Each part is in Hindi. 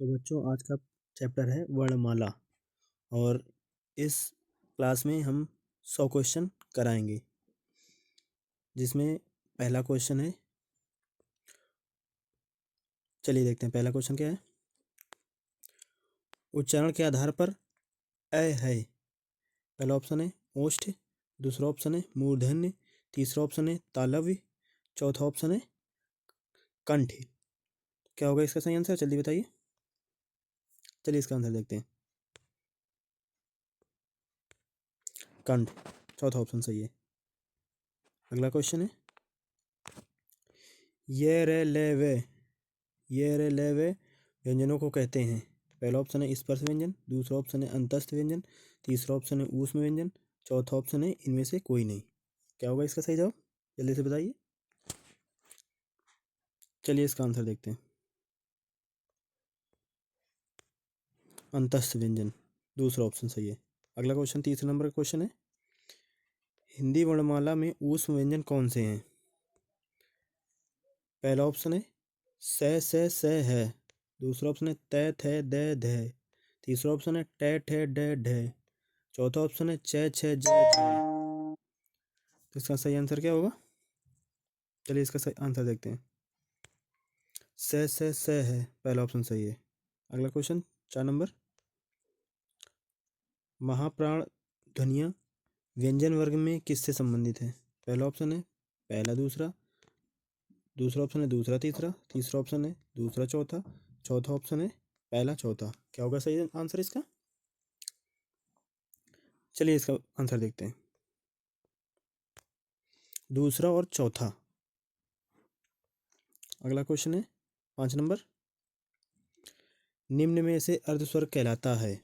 तो बच्चों आज का चैप्टर है वर्णमाला और इस क्लास में हम 100 क्वेश्चन कराएंगे, जिसमें पहला क्वेश्चन है। चलिए देखते हैं पहला क्वेश्चन क्या है। उच्चारण के आधार पर अ है। पहला ऑप्शन है ओष्ठ, दूसरा ऑप्शन है मूर्धन्य, तीसरा ऑप्शन है तालव्य, चौथा ऑप्शन है कंठ। क्या होगा इसका सही आंसर, जल्दी बताइए। चलिए इसका आंसर देखते हैं। कंठ, चौथा ऑप्शन सही है। अगला क्वेश्चन है ये रे ले वे व्यंजनों को कहते हैं। पहला ऑप्शन है स्पर्श व्यंजन, दूसरा ऑप्शन है अंतस्थ व्यंजन, तीसरा ऑप्शन है ऊष्म व्यंजन, चौथा ऑप्शन है इनमें से कोई नहीं। क्या होगा इसका सही जवाब, जल्दी से बताइए। चलिए इसका आंसर देखते हैं। अंतस्थ व्यंजन, दूसरा ऑप्शन सही है। अगला क्वेश्चन, तीसरे नंबर का क्वेश्चन है हिंदी वर्णमाला में ऊष्म व्यंजन कौन से हैं। पहला ऑप्शन है से है, दूसरा ऑप्शन है तै थे दे धे, तीसरा ऑप्शन है टे ठे डे ढे, चौथा ऑप्शन है चे छे जे झे। तो इसका सही आंसर क्या होगा, चलिए इसका सही आंसर देखते हैं। से है, पहला ऑप्शन सही है। अगला क्वेश्चन, 4 नंबर, महाप्राण ध्वनियाँ व्यंजन वर्ग में किससे संबंधित है। पहला ऑप्शन है पहला दूसरा, दूसरा ऑप्शन है दूसरा तीसरा, तीसरा ऑप्शन है दूसरा चौथा, चौथा ऑप्शन है पहला चौथा। क्या होगा सही आंसर इसका, चलिए इसका आंसर देखते हैं। दूसरा और चौथा। अगला क्वेश्चन है 5 नंबर, निम्न में से अर्धस्वर कहलाता है।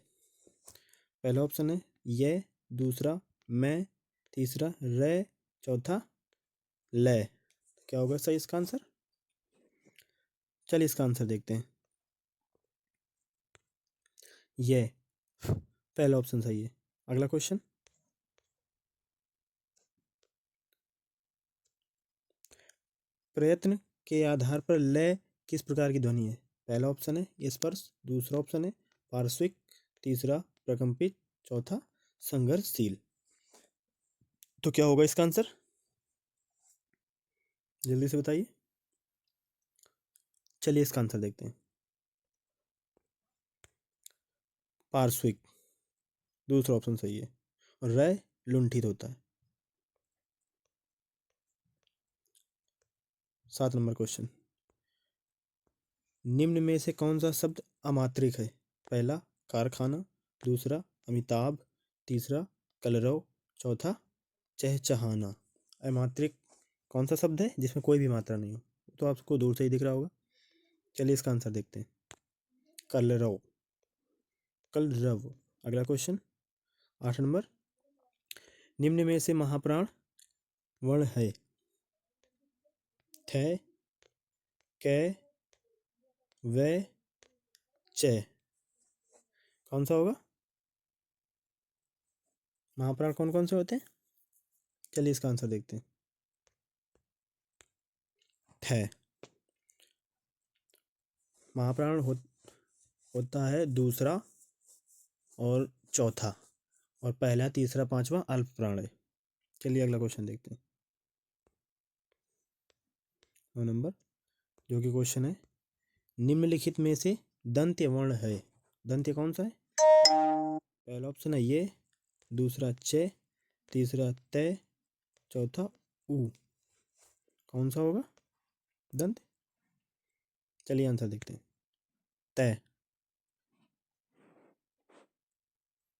पहला ऑप्शन है ये, दूसरा मैं, तीसरा रे, चौथा ले। क्या होगा सही इसका आंसर, चलिए इसका आंसर देखते हैं। ये, पहला ऑप्शन सही है। अगला क्वेश्चन, प्रयत्न के आधार पर लय किस प्रकार की ध्वनि है। पहला ऑप्शन है स्पर्श, दूसरा ऑप्शन है पार्श्विक, तीसरा प्रकंपित, चौथा संघर्षशील। तो क्या होगा इसका आंसर, जल्दी से बताइए। चलिए इसका आंसर देखते हैं। पार्श्विक, दूसरा ऑप्शन सही है। और रय लुंठित होता है। 7 नंबर क्वेश्चन, निम्न में से कौन सा शब्द अमात्रिक है। पहला कारखाना, दूसरा अमिताभ, तीसरा कलरव, चौथा चहचहाना। अमात्रिक कौन सा शब्द है जिसमें कोई भी मात्रा नहीं हो, तो आपको दूर से ही दिख रहा होगा। चलिए इसका आंसर देखते हैं। कलरव, कलरव। अगला क्वेश्चन, 8 नंबर, निम्न में से महाप्राण वर्ण है। थे, कै, वे, चे। कौन सा होगा, महाप्राण कौन कौन से होते हैं, चलिए इसका आंसर देखते हैं। थे, महाप्राण होता है दूसरा और चौथा, और पहला तीसरा पांचवा अल्प प्राण है। चलिए अगला क्वेश्चन देखते हैं। 9 नंबर, जो कि क्वेश्चन है निम्नलिखित में से दंत्य वर्ण है। दंत्य कौन सा है। पहला ऑप्शन है ये, दूसरा चे, तीसरा तय, चौथा ऊ। कौन सा होगा दंत, चलिए आंसर देखते हैं। तय।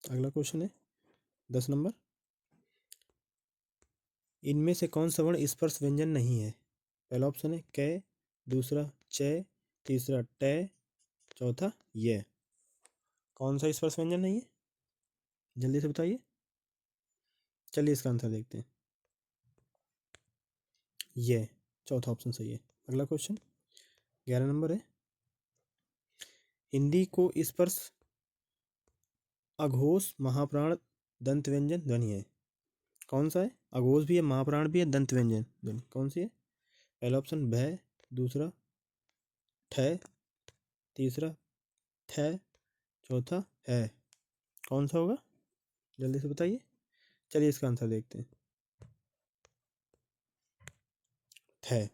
अगला क्वेश्चन है 10 नंबर, इनमें से कौन सा वर्ण स्पर्श व्यंजन नहीं है। पहला ऑप्शन है कै, दूसरा चे, तीसरा टे, चौथा ये। कौन सा स्पर्श व्यंजन नहीं है, जल्दी से बताइए। चलिए इसका आंसर देखते हैं। ये, चौथा ऑप्शन सही है। अगला क्वेश्चन 11 नंबर है, हिंदी को स्पर्श अघोष महाप्राण दंत व्यंजन ध्वनि है। कौन सा है, अघोष भी है महाप्राण भी है दंत व्यंजन ध्वनि कौन सी है। पहला ऑप्शन भय, दूसरा ठ, तीसरा थ, चौथा है। कौन सा होगा जल्दी से बताइए। चलिए इसका आंसर देखते हैं। थ,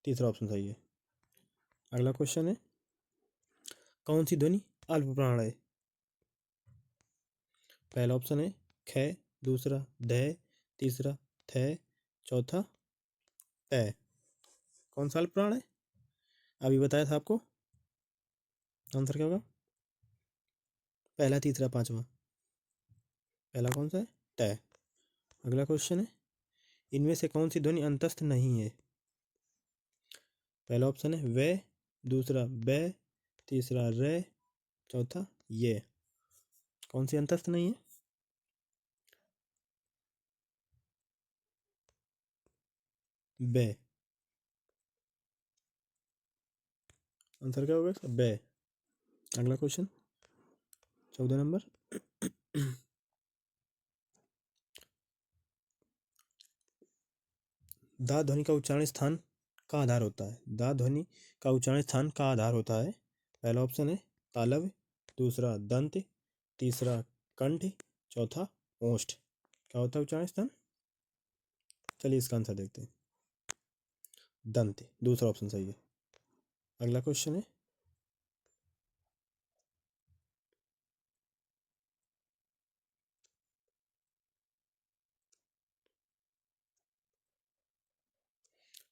तीसरा ऑप्शन सही है। अगला क्वेश्चन है, कौन सी ध्वनि अल्प प्राण है? पहला ऑप्शन है ख, दूसरा ध, तीसरा थ, चौथा प। कौन सा अल्प प्राण है? अभी बताया था आपको। आंसर क्या होगा? पहला, तीसरा, पांचवा। पहला कौन सा है? त। अगला क्वेश्चन है, इनमें से कौन सी ध्वनि अंतस्थ नहीं है? पहला ऑप्शन है वे, दूसरा ब, तीसरा रे, चौथा ये। कौन सी अंतस्थ नहीं है? बे। आंसर क्या होगा इसका? बे। अगला क्वेश्चन 14 नंबर, दा ध्वनि का उच्चारण स्थान का आधार होता है। दा ध्वनि का उच्चारण स्थान का आधार होता है। पहला ऑप्शन है तालव्य, दूसरा दंत, तीसरा कंठ, चौथा ओष्ठ। क्या होता है उच्चारण स्थान? चलिए इसका आंसर देखते हैं। दंत, दूसरा ऑप्शन सही है। अगला क्वेश्चन है,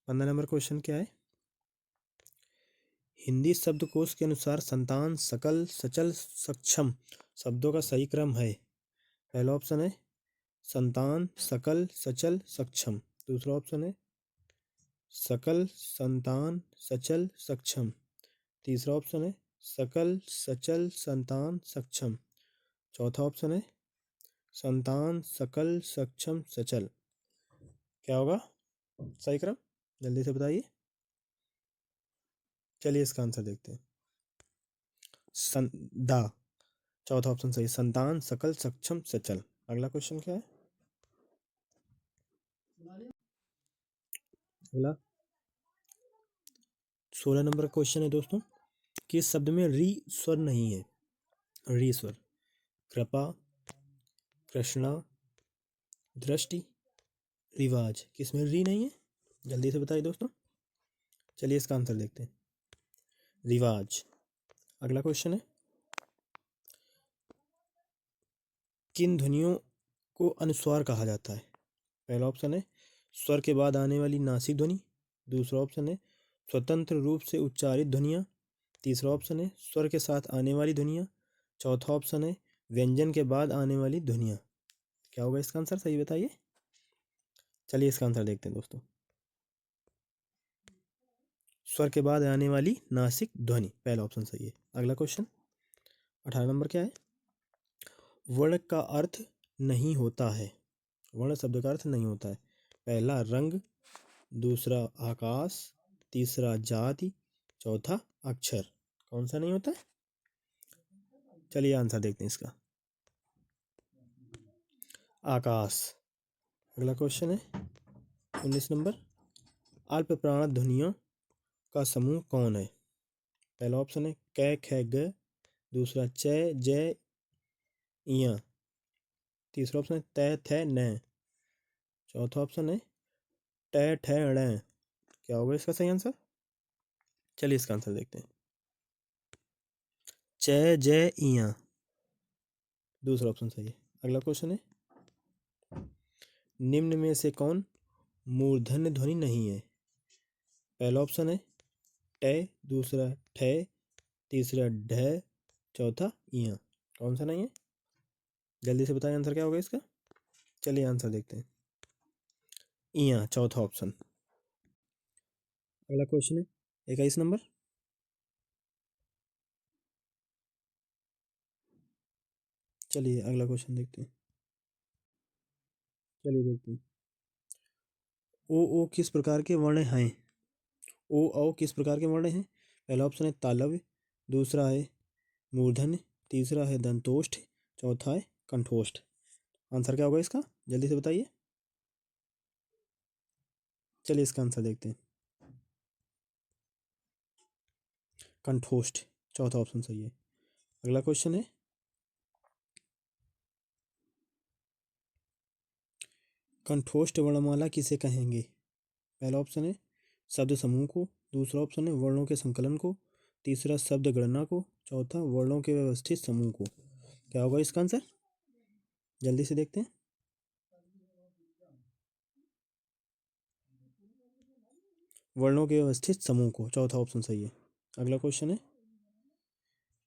पंद्रह नंबर क्वेश्चन क्या है? हिंदी शब्दकोश के अनुसार संतान, सकल, सचल, सक्षम शब्दों का सही क्रम है। पहला ऑप्शन है संतान, सकल, सचल, सक्षम। दूसरा ऑप्शन है सकल, संतान, सचल, सक्षम। तीसरा ऑप्शन है सकल, सचल, संतान, सक्षम। चौथा ऑप्शन है संतान, सकल, सक्षम, सचल। क्या होगा सही क्रम? जल्दी से बताइए। चलिए इसका आंसर देखते हैं। दा, चौथा ऑप्शन सही, संतान, सकल, सक्षम, सचल। अगला क्वेश्चन क्या है? अगला 16 नंबर क्वेश्चन है दोस्तों, किस शब्द में री स्वर नहीं है? री स्वर। कृपा, कृष्णा, दृष्टि, रिवाज। किसमें री नहीं है? जल्दी से बताइए दोस्तों। चलिए इसका आंसर देखते हैं। रिवाज। अगला क्वेश्चन है, किन ध्वनियों को अनुस्वार कहा जाता है? पहला ऑप्शन है स्वर के बाद आने वाली नासिक ध्वनि। दूसरा ऑप्शन है स्वतंत्र रूप से उच्चारित ध्वनियाँ। तीसरा ऑप्शन है स्वर के साथ आने वाली ध्वनियाँ। चौथा ऑप्शन है व्यंजन के बाद आने वाली ध्वनियाँ। क्या होगा इसका आंसर? सही बताइए। चलिए इसका आंसर देखते हैं दोस्तों। स्वर के बाद आने वाली नासिक ध्वनि, पहला ऑप्शन सही है। अगला क्वेश्चन 18 नंबर क्या है? वर्ण का अर्थ नहीं होता है। वर्ण शब्द का अर्थ नहीं होता है। पहला रंग, दूसरा आकाश, तीसरा जाति, चौथा अक्षर। कौन सा नहीं होता है? चलिए आंसर देखते हैं इसका। आकाश। अगला क्वेश्चन है 19 नंबर, अल्प प्राण ध्वनियों का समूह कौन है? पहला ऑप्शन है क, ख, ग। दूसरा च, ज, इया। तीसरा ऑप्शन है त, थ, न। चौथा ऑप्शन है ट, ठ, ण। क्या होगा इसका सही आंसर? चलिए इसका आंसर देखते हैं। च, ज, इया, दूसरा ऑप्शन सही है। अगला क्वेश्चन है, निम्न में से कौन मूर्धन्य ध्वनि नहीं है? पहला ऑप्शन है ट, दूसरा ठ, तीसरा ढ, चौथा इया। कौन सा नहीं है? जल्दी से बताएं आंसर क्या होगा इसका। चलिए आंसर देखते हैं। इया, चौथा ऑप्शन। अगला क्वेश्चन है 21 नंबर, चलिए अगला क्वेश्चन देखते हैं। चलिए देखते हैं। ओ किस प्रकार के वर्ण हैं? ओ किस प्रकार के वर्ण हैं? पहला ऑप्शन है तालव्य, दूसरा है मूर्धन्य, तीसरा है दंतोष्ठ, चौथा है कंठोष्ठ। आंसर क्या होगा इसका? जल्दी से बताइए। चलिए इसका आंसर देखते हैं। कंठोष्ठ, चौथा ऑप्शन सही है। अगला क्वेश्चन है, कंठोष्ठ वर्णमाला किसे कहेंगे? पहला ऑप्शन है शब्द समूह को, दूसरा ऑप्शन है वर्णों के संकलन को, तीसरा शब्द गणना को, चौथा वर्णों के व्यवस्थित समूह को। क्या होगा इसका आंसर? जल्दी से देखते हैं। वर्णों के व्यवस्थित समूह को, चौथा ऑप्शन सही है। अगला क्वेश्चन है,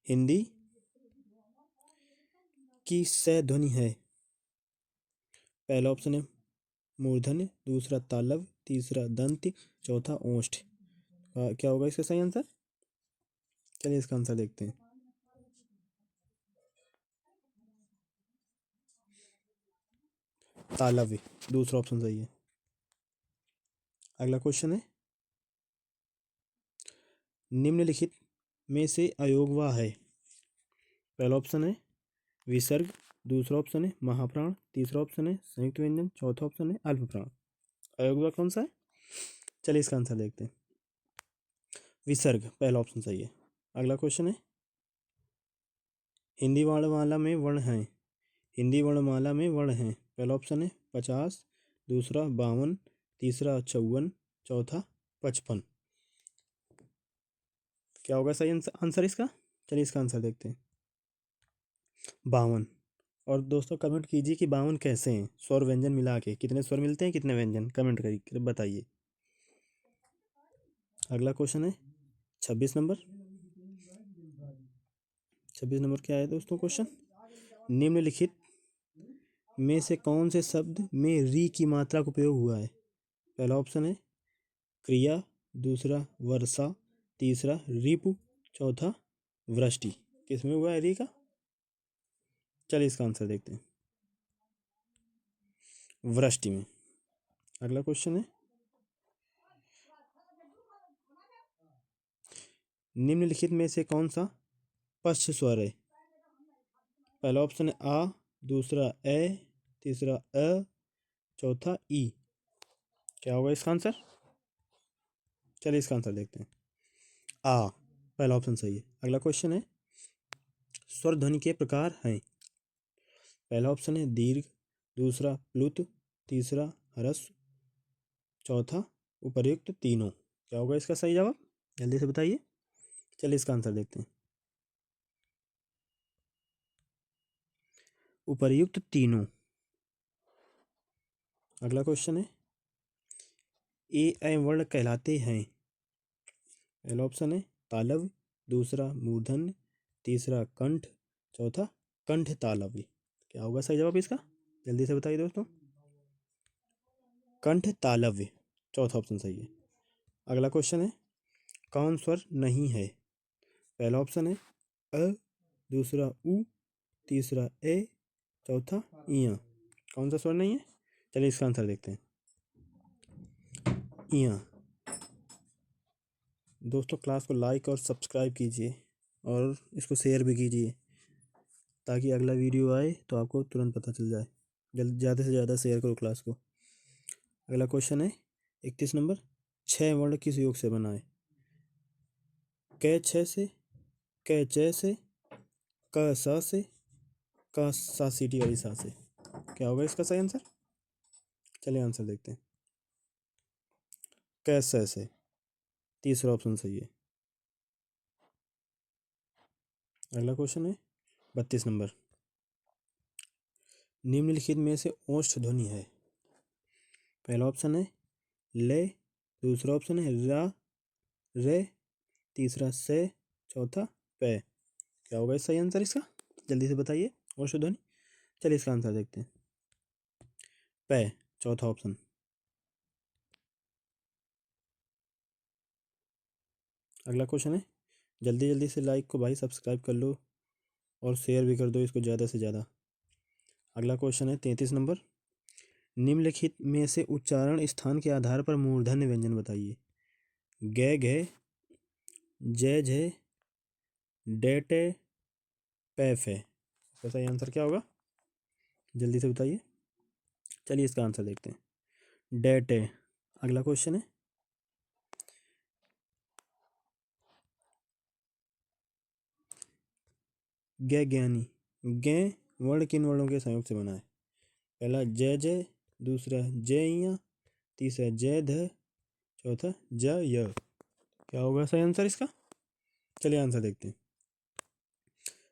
हिंदी की स ध्वनि है? पहला ऑप्शन है मूर्धन्य, दूसरा तालव्य, तीसरा दंत, चौथा ओष्ठ। क्या होगा इसका सही आंसर? चलिए इसका आंसर देखते हैं। तालव्य, दूसरा ऑप्शन सही है। अगला क्वेश्चन है, निम्नलिखित में से अयोगवा है? पहला ऑप्शन है विसर्ग, दूसरा ऑप्शन है महाप्राण, तीसरा ऑप्शन है संयुक्त व्यंजन, चौथा ऑप्शन है अल्प प्राण। अयोगवा कौन सा है? चलिए इसका आंसर देखते हैं। विसर्ग, पहला ऑप्शन सही है। अगला क्वेश्चन है, हिंदी वर्णमाला में वर्ण हैं? हिंदी वर्णमाला में वर्ण हैं। पहला ऑप्शन है 50, दूसरा 52, तीसरा 54, चौथा 55। क्या होगा सही आंसर इसका? चलिए इसका आंसर देखते हैं। 52। और दोस्तों कमेंट कीजिए कि 52 कैसे हैं, स्वर व्यंजन मिला के कितने स्वर मिलते हैं, कितने व्यंजन, कमेंट करके बताइए। अगला क्वेश्चन है 26 नंबर। 26 नंबर क्या है दोस्तों क्वेश्चन, निम्नलिखित में से कौन से शब्द में री की मात्रा का उपयोग हुआ है? पहला ऑप्शन है क्रिया, दूसरा वर्षा, तीसरा रिपु, चौथा वृष्टि। किसमें हुआ है री का? चलिए इसका आंसर देखते हैं। वृष्टि में। अगला क्वेश्चन है, निम्नलिखित में से कौन सा पश्च स्वर है? पहला ऑप्शन है आ, दूसरा ए, तीसरा अ, चौथा ई। क्या होगा इसका आंसर? चलिए इसका आंसर देखते हैं। आ, पहला ऑप्शन सही है। अगला क्वेश्चन है, स्वर ध्वनि के प्रकार हैं? पहला ऑप्शन है दीर्घ, दूसरा प्लुत, तीसरा ह्रस्व, चौथा उपर्युक्त तीनों। क्या होगा इसका सही जवाब? जल्दी से बताइए। चलिए इसका आंसर देखते हैं। उपर्युक्त तीनों। अगला क्वेश्चन है, ए ऐ वर्ण कहलाते हैं? पहला ऑप्शन है तालव्य, दूसरा मूर्धन्य, तीसरा कंठ, चौथा कंठ तालव्य। क्या होगा सही जवाब इसका? जल्दी से बताइए दोस्तों। कंठ तालव्य, चौथा ऑप्शन सही है। अगला क्वेश्चन है, कौन स्वर नहीं है? पहला ऑप्शन है अ, दूसरा उ, तीसरा ए, चौथा इया। कौन सा स्वर नहीं है? चलिए इसका आंसर देखते हैं। इया। दोस्तों क्लास को लाइक और सब्सक्राइब कीजिए और इसको शेयर भी कीजिए ताकि अगला वीडियो आए तो आपको तुरंत पता चल जाए। जल्द ज़्यादा से ज़्यादा शेयर करो क्लास को। अगला क्वेश्चन है 31 नंबर, 6 वर्ण किस योग से बना है? क छ से, क च से, क स से, क सा सीटी वाली सा से। क्या होगा इसका सही आंसर? चलिए आंसर देखते हैं। क स से, तीसरा ऑप्शन सही है। अगला क्वेश्चन है 32 नंबर, निम्नलिखित में से ओष्ठ ध्वनि है? पहला ऑप्शन है ले, दूसरा ऑप्शन है रा, रे, तीसरा से, चौथा पे। क्या होगा सही आंसर इसका? जल्दी से बताइए। ओष्ठ ध्वनि। चलिए इसका आंसर देखते हैं। पे, चौथा ऑप्शन। अगला क्वेश्चन है, जल्दी जल्दी से लाइक को भाई सब्सक्राइब कर लो और शेयर भी कर दो इसको ज़्यादा से ज़्यादा। अगला क्वेश्चन है 33 नंबर, निम्नलिखित में से उच्चारण स्थान के आधार पर मूर्धन्य व्यंजन बताइए? गे घे, जय झे, डेटे, पे फे। इसका सही आंसर क्या होगा? जल्दी से बताइए। चलिए इसका आंसर देखते हैं। डेटे। अगला क्वेश्चन है, गे ज्ञानी। गे वर्ण किन वर्णों के संयोग से बना है? पहला जय जय, दूसरा जय इया, तीसरा जय ध, चौथा ज य। क्या होगा सही आंसर इसका? चलिए आंसर देखते हैं।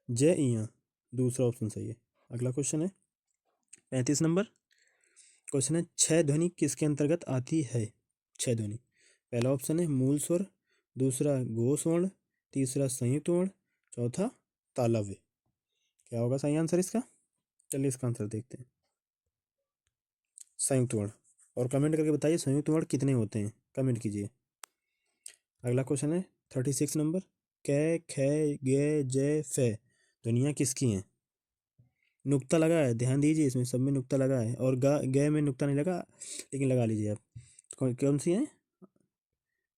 जय इया दूसरा ऑप्शन सही है। अगला क्वेश्चन है 35 नंबर। क्वेश्चन है छह ध्वनि किसके अंतर्गत आती है? छह ध्वनि। पहला ऑप्शन है मूल स्वर, दूसरा घोष वर्ण, तीसरा संयुक्त वर्ण, चौथा तालव्य। क्या होगा सही आंसर इसका? चलिए इसका आंसर देखते हैं। संयुक्त वर्ण। और कमेंट करके बताइए संयुक्त वर्ण कितने होते हैं, कमेंट कीजिए। अगला क्वेश्चन है 36 नंबर। कै खे गे जय फे ध्वनियाँ किसकी हैं? नुक्ता लगा है, ध्यान दीजिए, इसमें सब में नुक्ता लगा है। और गा गे में नुक्ता नहीं लगा, लेकिन लगा लीजिए आप। कौन सी हैं?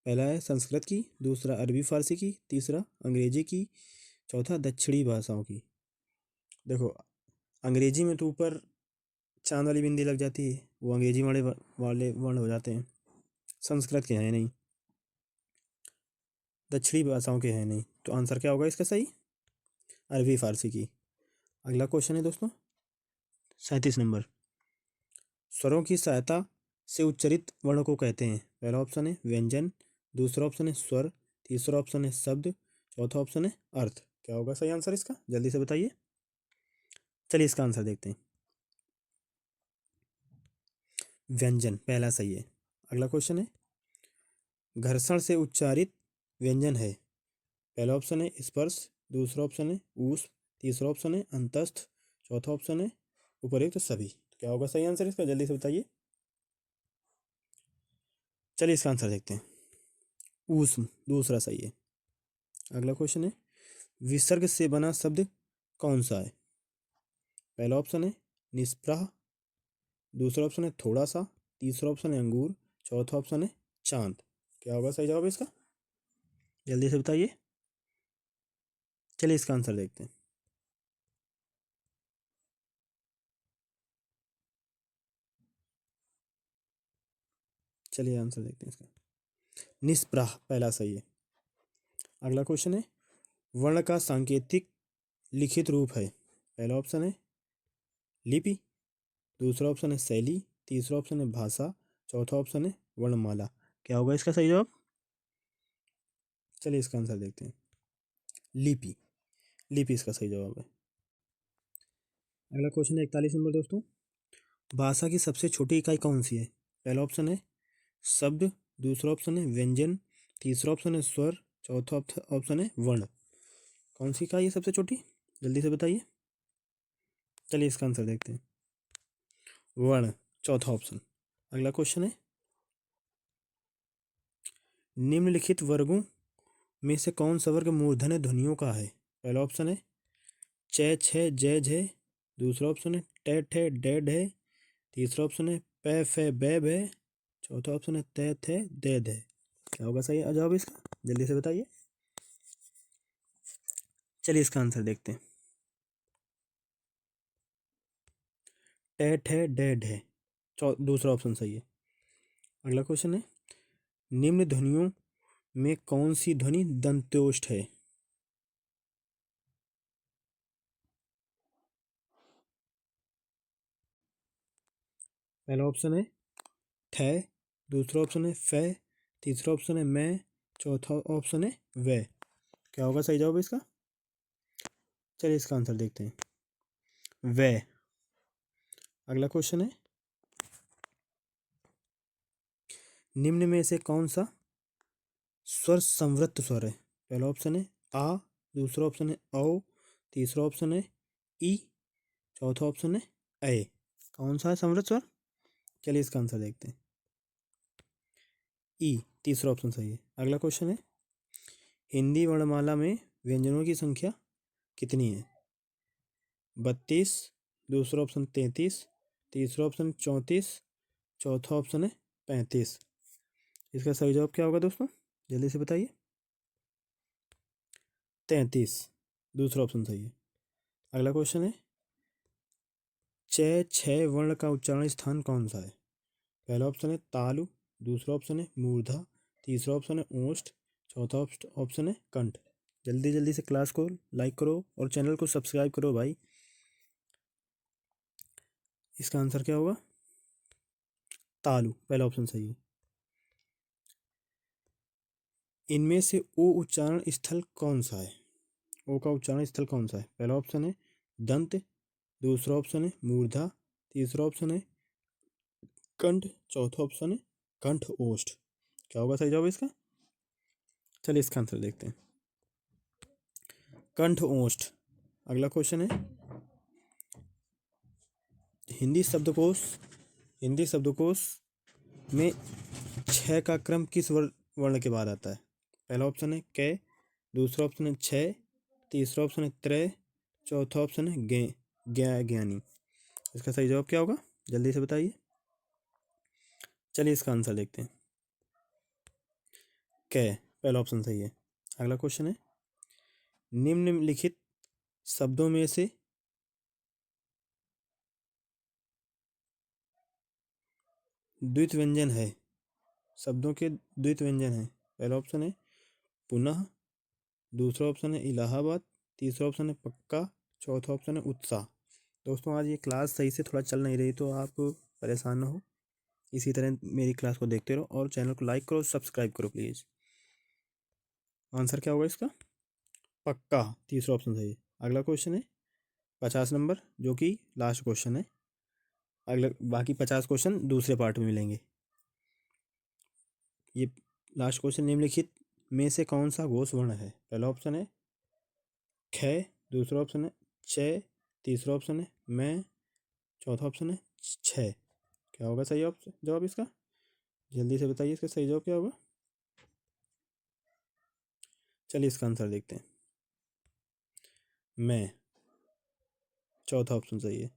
पहला है संस्कृत की, दूसरा अरबी फारसी की, तीसरा अंग्रेजी की, चौथा दक्षिणी भाषाओं की। देखो अंग्रेजी में तो ऊपर चांद वाली बिंदी लग जाती है, वो अंग्रेजी वाले वर्ण हो जाते हैं। संस्कृत के हैं नहीं, दक्षिणी भाषाओं के हैं नहीं, तो आंसर क्या होगा इसका सही? अरबी फारसी की। अगला क्वेश्चन है दोस्तों 37 नंबर। स्वरों की सहायता से उच्चरित वर्णों को कहते हैं? पहला ऑप्शन है व्यंजन, दूसरा ऑप्शन है स्वर, तीसरा ऑप्शन है शब्द, चौथा ऑप्शन है अर्थ। क्या होगा सही आंसर इसका? जल्दी से बताइए। चलिए इसका आंसर देखते हैं। व्यंजन पहला सही है। अगला क्वेश्चन है घर्षण से उच्चारित व्यंजन है? पहला ऑप्शन है स्पर्श, दूसरा ऑप्शन है ऊष्म, तीसरा ऑप्शन है अंतस्थ, चौथा ऑप्शन है उपर्युक्त सभी। क्या होगा सही आंसर इसका? जल्दी से बताइए। चलिए इसका आंसर देखते हैं। ऊष्म दूसरा सही है। अगला क्वेश्चन है विसर्ग से बना शब्द कौन सा है? पहला ऑप्शन है निष्प्रह, दूसरा ऑप्शन है थोड़ा सा, तीसरा ऑप्शन है अंगूर, चौथा ऑप्शन है चांद। क्या होगा सही जवाब इसका? जल्दी से बताइए। चलिए इसका आंसर देखते हैं। चलिए आंसर देखते हैं इसका। निष्प्रह पहला सही है। अगला क्वेश्चन है वर्ण का सांकेतिक लिखित रूप है? पहला ऑप्शन है लिपि, दूसरा ऑप्शन है शैली, तीसरा ऑप्शन है भाषा, चौथा ऑप्शन है वर्णमाला। क्या होगा इसका सही जवाब? चलिए इसका आंसर देखते हैं। लिपि। लिपि इसका सही जवाब है। अगला क्वेश्चन है 41 नंबर दोस्तों। भाषा की सबसे छोटी इकाई कौन सी है? पहला ऑप्शन है शब्द, दूसरा ऑप्शन है व्यंजन, तीसरा ऑप्शन है स्वर, चौथा ऑप्शन है वर्ण। कौन सी इकाई है सबसे छोटी? जल्दी से बताइए। चलिए इसका आंसर देखते हैं। वर्ण चौथा ऑप्शन। अगला क्वेश्चन है निम्नलिखित वर्गों में से कौन सा वर्ग मूर्धन्य ध्वनियों का है? पहला ऑप्शन है च छ जय झय, दूसरा ऑप्शन है टे ठे डे ढे, तीसरा ऑप्शन है पै फे बै भे, चौथा ऑप्शन है तै थे दे दे। क्या होगा सही जवाब इसका? जल्दी से बताइए। चलिए इसका आंसर देखते हैं। टे ठे डे ढे दूसरा ऑप्शन सही है। अगला क्वेश्चन है निम्न ध्वनियों में कौन सी ध्वनि दंत्योष्ठ है? पहला ऑप्शन है थे, दूसरा ऑप्शन है फे, तीसरा ऑप्शन है मैं, चौथा ऑप्शन है वे। क्या होगा सही जवाब इसका? चलिए इसका आंसर देखते हैं। वे। अगला क्वेश्चन है निम्न में से कौन सा स्वर संवृत्त स्वर है? पहला ऑप्शन है आ, दूसरा ऑप्शन है औ, तीसरा ऑप्शन है ई, चौथा ऑप्शन है ए। कौन सा है संवृत्त स्वर? चलिए इसका आंसर देखते हैं। ई तीसरा ऑप्शन सही है। अगला क्वेश्चन है हिंदी वर्णमाला में व्यंजनों की संख्या कितनी है? 32, दूसरा ऑप्शन 33, तीसरा ऑप्शन 34, चौथा ऑप्शन है 35। इसका सही जवाब क्या होगा दोस्तों? जल्दी से बताइए। 33 दूसरा ऑप्शन सही है। अगला क्वेश्चन है च छ वर्ण का उच्चारण स्थान कौन सा है? पहला ऑप्शन है तालु, दूसरा ऑप्शन है मूर्धा, तीसरा ऑप्शन है ओष्ठ, चौथा ऑप्शन है कंठ। जल्दी जल्दी से क्लास को लाइक करो और चैनल को सब्सक्राइब करो भाई। इसका आंसर क्या होगा? तालु, पहला ऑप्शन सही है। इनमें से ओ उच्चारण स्थल कौन सा है? ओ का उच्चारण स्थल कौन सा है? पहला ऑप्शन है दंत, दूसरा ऑप्शन है मूर्धा, तीसरा ऑप्शन है कंठ, चौथा ऑप्शन है कंठ ओष्ठ। क्या होगा सही जवाब इसका? चलिए इसका आंसर देखते हैं। कंठ ओष्ठ। अगला क्वेश्चन है हिंदी शब्दकोश। हिंदी शब्दकोश में छः का क्रम किस वर्ण के बाद आता है? पहला ऑप्शन है कै, दूसरा ऑप्शन है छः, तीसरा ऑप्शन है त्रय, चौथा ऑप्शन है ज्ञानी। इसका सही जवाब क्या होगा? जल्दी से बताइए। चलिए इसका आंसर देखते हैं। कै, पहला ऑप्शन सही है। अगला क्वेश्चन है निम्नलिखित शब्दों में से द्वित व्यंजन है। शब्दों के द्वित व्यंजन है। पहला ऑप्शन है पुनः, दूसरा ऑप्शन है इलाहाबाद, तीसरा ऑप्शन है पक्का, चौथा ऑप्शन है उत्साह। दोस्तों आज ये क्लास सही से थोड़ा चल नहीं रही तो आप परेशान ना हो, इसी तरह मेरी क्लास को देखते रहो और चैनल को लाइक करो, सब्सक्राइब करो प्लीज़। आंसर क्या होगा इसका? पक्का, तीसरा ऑप्शन सही है। अगला क्वेश्चन है 50 नंबर, जो कि लास्ट क्वेश्चन है। अगला बाकी 50 क्वेश्चन दूसरे पार्ट में मिलेंगे। ये लास्ट क्वेश्चन निम्नलिखित में से कौन सा घोष वर्ण है? पहला ऑप्शन है ख, दूसरा ऑप्शन है च, तीसरा ऑप्शन है मैं, चौथा ऑप्शन है छ। क्या होगा सही ऑप्शन जवाब इसका? जल्दी से बताइए इसका सही जवाब क्या होगा। चलिए इसका आंसर देखते हैं। मैं, चौथा ऑप्शन सही है।